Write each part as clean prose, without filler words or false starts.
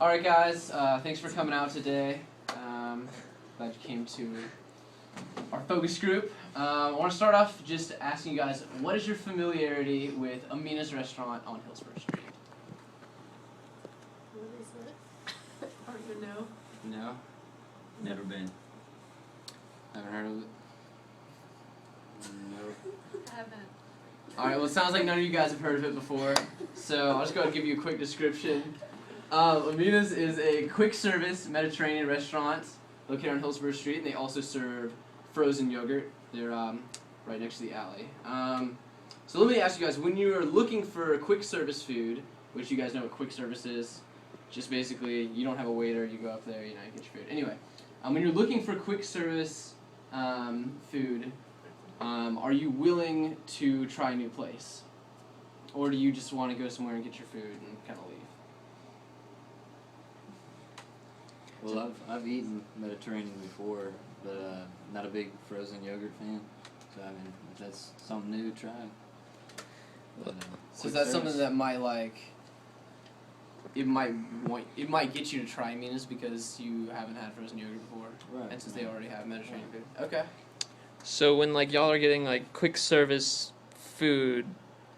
All right, guys. Thanks for coming out today. Glad you came to our focus group. I want to start off just asking you guys, what is your familiarity with Amina's restaurant on Hillsborough Street? What is it? I don't even know. No? Never been. Haven't heard of it? Nope. I haven't. All right, well, it sounds like none of you guys have heard of it before, so I'll just go ahead and give you a quick description. Amina's is a quick-service Mediterranean restaurant located on Hillsborough Street, and they also serve frozen yogurt. They're right next to the alley. So let me ask you guys, when you are looking for quick-service food, which you guys know what quick service is, just basically you don't have a waiter, you go up there, you get your food. Anyway, when you're looking for quick-service food, are you willing to try a new place? Or do you just want to go somewhere and get your food and kind of leave? Well, I've eaten Mediterranean before, but not a big frozen yogurt fan. So I mean, if that's something new, try. But, So is that something that might it might get you to try Amina's because you haven't had frozen yogurt before, right? and since they already have Mediterranean food. Okay. So when y'all are getting quick service food,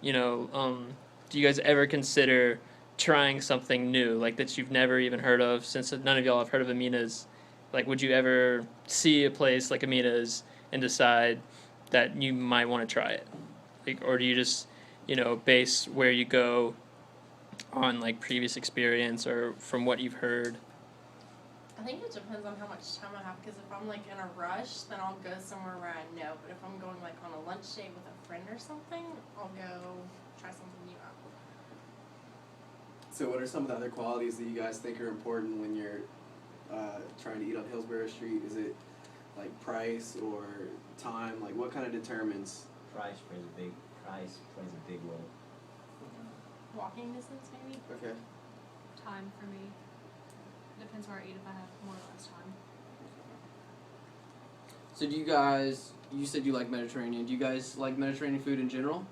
do you guys ever consider trying something new that you've never even heard of? Since none of y'all have heard of Amina's, would you ever see a place like Amina's and decide that you might want to try it? Or do you just base where you go on previous experience or from what you've heard? I think it depends on how much time I have, because if I'm in a rush, then I'll go somewhere where I know. But if I'm going on a lunch date with a friend or something, I'll go try something new out. So what are some of the other qualities that you guys think are important when you're trying to eat on Hillsborough Street? Is it price or time? What kind of determines? Price plays a big role. Walking distance, maybe? Okay. Time for me. Depends where I eat, if I have more or less time. So do you guys? You said you like Mediterranean. Do you guys like Mediterranean food in general?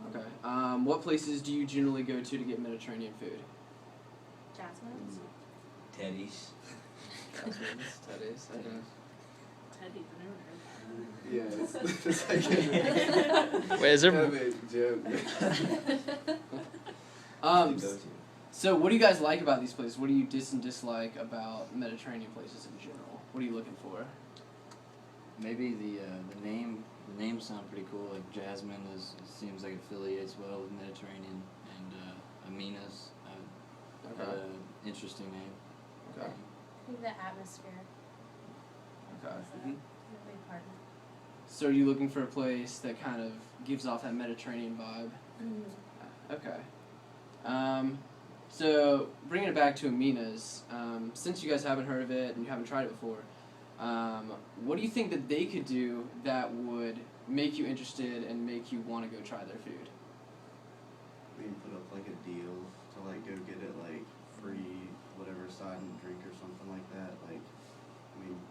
Mm-hmm. Okay. What places do you generally go to get Mediterranean food? Jasmine's? Teddy's. Teddy's. Okay. Teddy's, I never heard that. Yeah, it's like Wait, is there? joke. So what do you guys like about these places? What do you dis and dislike about Mediterranean places in general? What are you looking for? Maybe the names sound pretty cool. Jasmine seems like it affiliates well with Mediterranean, and Amina's interesting name. Okay. I think the atmosphere Okay. is a big part of it. So are you looking for a place that kind of gives off that Mediterranean vibe? Mm-hmm. Okay. So bringing it back to Amina's, since you guys haven't heard of it and you haven't tried it before, what do you think that they could do that would make you interested and make you want to go try their food? Maybe put up a deal to go get it free whatever side and drink or something like that.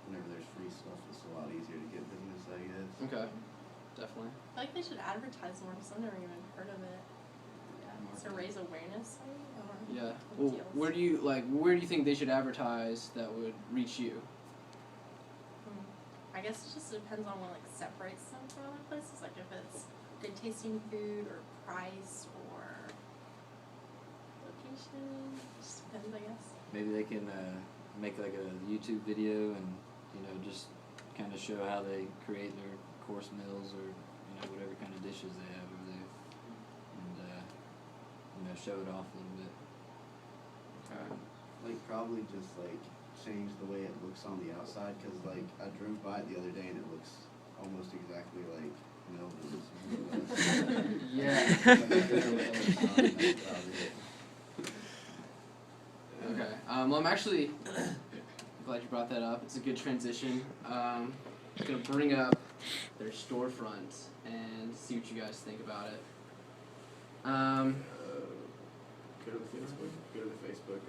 Whenever there's free stuff, it's a lot easier to get business, I guess. Okay. Definitely. I feel like they should advertise more, because I've never even heard of it. Yeah. To raise awareness, maybe? I don't know. Yeah. Well, where do you think they should advertise that would reach you? I guess it just depends on what separates them from other places. If it's good tasting food or price or location. Just depends, I guess. Maybe they can make a YouTube video and just kind of show how they create their course meals or whatever kind of dishes they have over there, and show it off a little bit. Okay. Probably just change the way it looks on the outside, because I drove by it the other day and it looks almost exactly like Melvin's. Yeah. Okay. Well, I'm actually glad you brought that up. It's a good transition. I'm going to bring up their storefront and see what you guys think about it. Go to the Facebook. Go to the Facebook.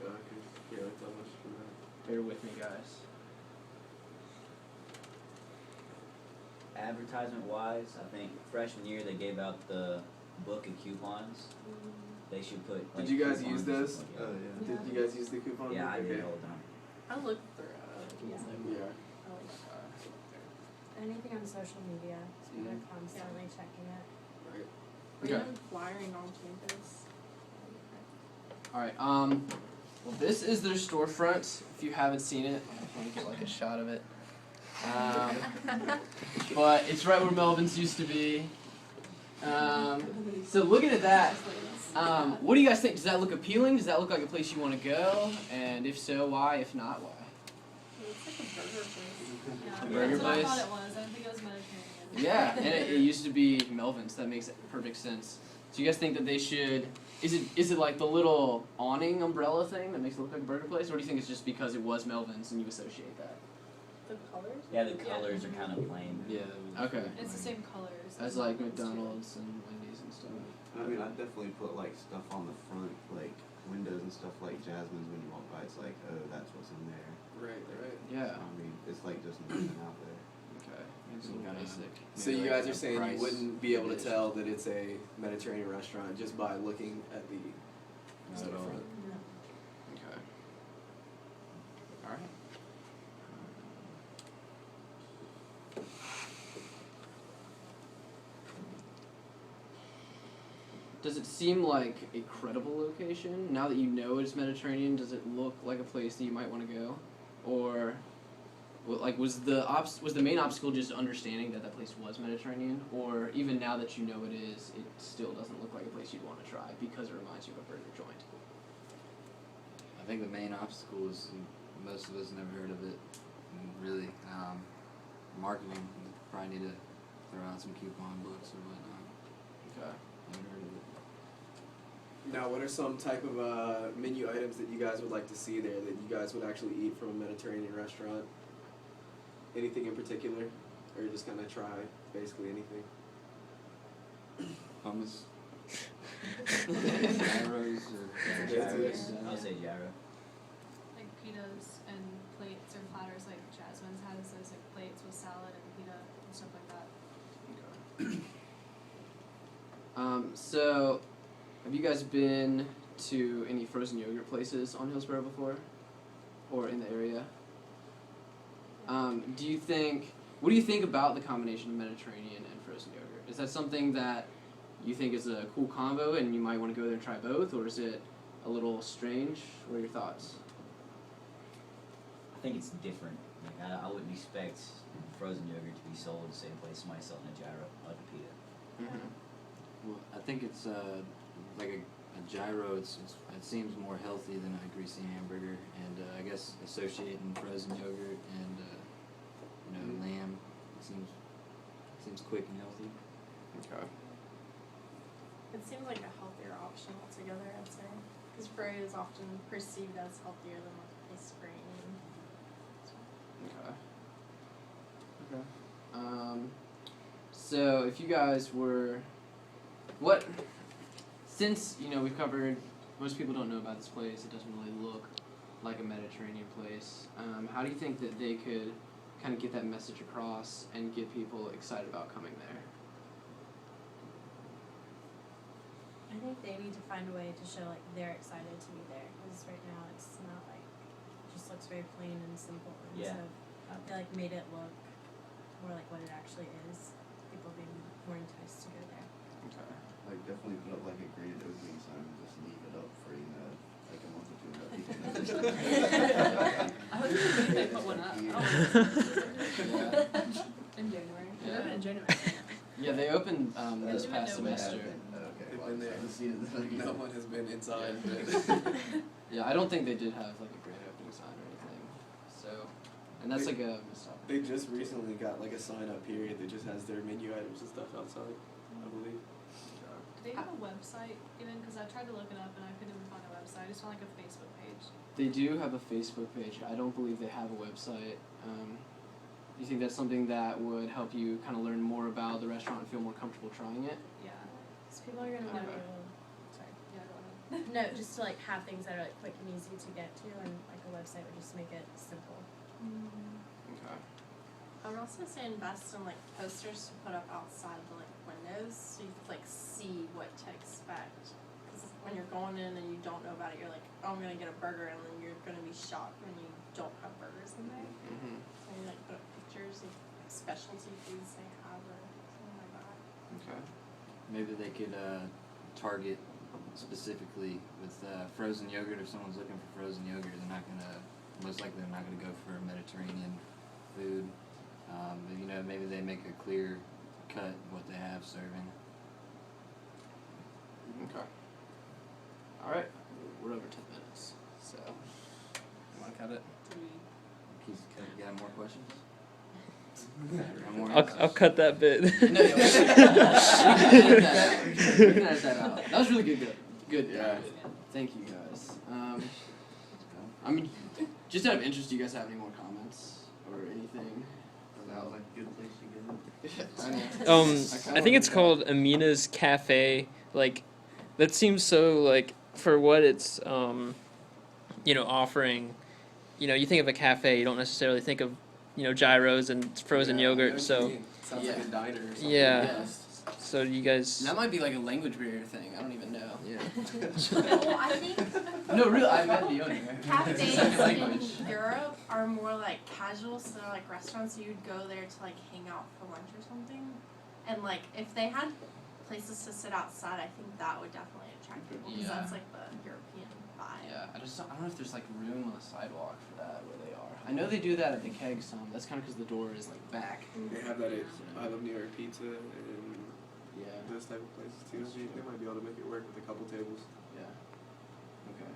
Can't really tell much from that. Bear with me, guys. Advertisement wise, I think freshman year they gave out the book of coupons. They should put. Like, Did you guys coupons use or those? something Oh, like yeah. Did you guys use the coupon? that. Yeah, I okay. did all the time. I look through it. Yeah. Yeah. I like that. Anything on social media, so we're constantly checking it. Right. Okay. Random flyering on campus. All right. Well, this is their storefront. If you haven't seen it, I want to get like a shot of it. But it's right where Melvin's used to be. So looking at that, what do you guys think? Does that look appealing? Does that look like a place you want to go? And if so, why? If not, why? It looks like a burger place. Yeah, Burger that's what I place? thought it was. I didn't think it was Mediterranean. Yeah, and it used to be Melvin's. That makes perfect sense. So you guys think that they should? Is it like the little awning umbrella thing that makes it look like a burger place, or do you think it's just because it was Melvin's and you associate that? The colors? Yeah, the colors are kind of plain. Yeah. Okay. It's the same colors. As like McDonald's and Wendy's and stuff. I mean, I'd definitely put like stuff on the front, like windows and stuff like Jasmine's when you walk by. It's like, oh, that's what's in there. Right. Yeah. I mean, it's like just nothing out there. Okay. It's a Some little kinda- basic. So Maybe you like guys a are saying you price wouldn't be able to condition. tell that it's a Mediterranean restaurant just by looking at the Not at all. storefront? Okay. All right. Does it seem like a credible location? Now that you know it's Mediterranean, does it look like a place that you might want to go? Or like was the main obstacle just understanding that that place was Mediterranean? Or even now that you know it is, it still doesn't look like a place you'd want to try because it reminds you of a burger joint? I think the main obstacle is most of us never heard of it. And really, marketing. You probably need to throw out some coupon books or whatnot. Okay. Never heard of it. Now, what are some type of menu items that you guys would like to see there that you guys would actually eat from a Mediterranean restaurant? Anything in particular, or just kind of try basically anything? Hummus. Gyros or Gyros. I would say gyro. Like pitas and plates or platters like Jasmine's has those like plates with salad and pita and stuff like that. So, have you guys been to any frozen yogurt places on Hillsborough before, or in the area? What do you think about the combination of Mediterranean and frozen yogurt? Is that something that you think is a cool combo and you might want to go there and try both, or is it a little strange? What are your thoughts? I think it's different. Like I wouldn't expect frozen yogurt to be sold the same place somebody selling a gyro like a pita. Mm-hmm. Well, I think it's like a gyro. It seems more healthy than a greasy hamburger, and I guess associating frozen yogurt and lamb seems quick and healthy. Okay. It seems like a healthier option altogether, I'd say. Because fry is often perceived as healthier than like ice cream. Okay. So if you guys were, since we've covered, most people don't know about this place. It doesn't really look like a Mediterranean place. How do you think that they could kind of get that message across and get people excited about coming there? I think they need to find a way to show like they're excited to be there, because right now it's not like, it just looks very plain and simple. And Yeah. so if they like made it look more like what it actually is, people would be more enticed to go there. Okay. Like definitely put up like a grand opening sign and just leave it up for like a month or two and let people know. I would think they put one up. Yeah. In January. Yeah. They opened in January. Yeah, they opened this Didn't past even know semester. Okay, They've well, been there. I haven't seen it. No one has been inside. Yeah, I don't think they did have like a grand opening sign or anything. So, and that's like a missed opportunity. They just recently got like a sign up period that just has their menu items and stuff outside, I believe. Do they have a website even? Because I tried to look it up and I couldn't even find a website. I just found like a Facebook page. They do have a Facebook page. I don't believe they have a website. Do you think that's something that would help you kind of learn more about the restaurant and feel more comfortable trying it? Yeah. So people are gonna want to be Okay. able, sorry, Yeah, go ahead. no, just to like have things that are like quick and easy to get to, and like a website would just make it simple. Okay. I would also say invest in like posters to put up outside the like windows so you can like see what to expect. Because when you're going in and you don't know about it, you're like, oh, I'm gonna get a burger, and then you're gonna be shocked when you don't have burgers in there. Mm-hmm. So you like put up pictures of specialty foods they have or something like that. Okay. Maybe they could target specifically with frozen yogurt. If someone's looking for frozen yogurt, most likely they're not gonna go for Mediterranean food. But, you know, maybe they make a clear cut what they have serving. Okay. All right. We're over 10 minutes, so you want to cut it? Keith, you got more questions? Got more I'll answers? cut that bit. No, we can edit that out. We can edit that out. That was really good. Good. Yeah. Thank you guys. I mean, just out of interest, do you guys have any more comments or anything Sounds about? like a good place to go. I know. I think it's called Amina's Cafe. Like, that seems so, like, for what it's, you know, offering. You know, you think of a cafe, you don't necessarily think of, you know, gyros and frozen Yeah, I know yogurt. what So, you mean. Sounds like Yeah. a diner or something. Yeah. Yes. so you guys. That might be like a language barrier thing. I don't even know. Yeah. Well, I think No, really, I met the owner. It's a cafes second language. in Europe are more like casual, so they're like restaurants, so you'd go there to like hang out for lunch or something. And like if they had places to sit outside, I think that would definitely attract people because Yeah. that's like the European vibe. Yeah, I don't know if there's like room on the sidewalk for that where they are. I know they do that at the keg some. That's kind of because the door is like back. They have that at I Love New York Pizza and Yeah. those type of places too. They might be able to make it work with a couple tables. Yeah. Okay.